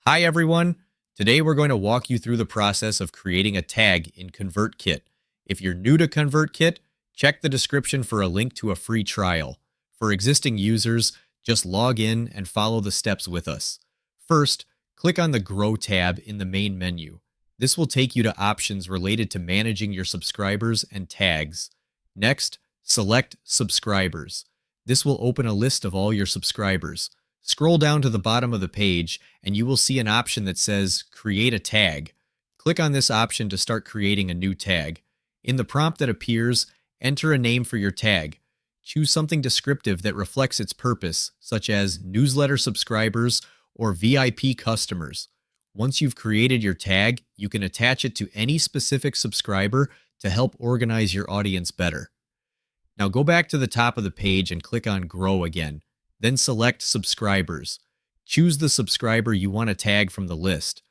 Hi everyone! Today we're going to walk you through the process of creating a tag in ConvertKit. If you're new to ConvertKit, check the description for a link to a free trial. For existing users, just log in and follow the steps with us. First, click on the Grow tab in the main menu. This will take you to options related to managing your subscribers and tags. Next, select Subscribers. This will open a list of all your subscribers. Scroll down to the bottom of the page and you will see an option that says Create a Tag. Click on this option to start creating a new tag. In the prompt that appears, enter a name for your tag. Choose something descriptive that reflects its purpose, such as newsletter subscribers or VIP customers. Once you've created your tag, you can attach it to any specific subscriber to help organize your audience better. Now go back to the top of the page and click on Grow again. Then select Subscribers. Choose the subscriber you want to tag from the list.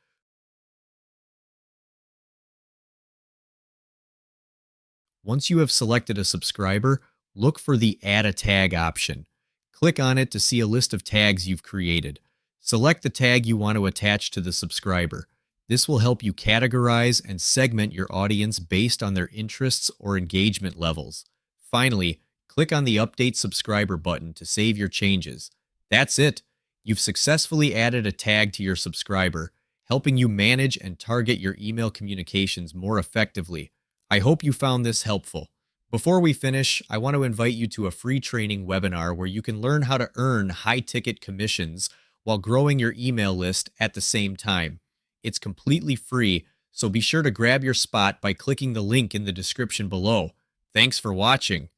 Once you have selected a subscriber, look for the Add a Tag option. Click on it to see a list of tags you've created. Select the tag you want to attach to the subscriber. This will help you categorize and segment your audience based on their interests or engagement levels. Finally, click on the Update Subscriber button to save your changes. That's it. You've successfully added a tag to your subscriber, helping you manage and target your email communications more effectively. I hope you found this helpful. Before we finish, I want to invite you to a free training webinar where you can learn how to earn high-ticket commissions while growing your email list at the same time. It's completely free, so be sure to grab your spot by clicking the link in the description below. Thanks for watching.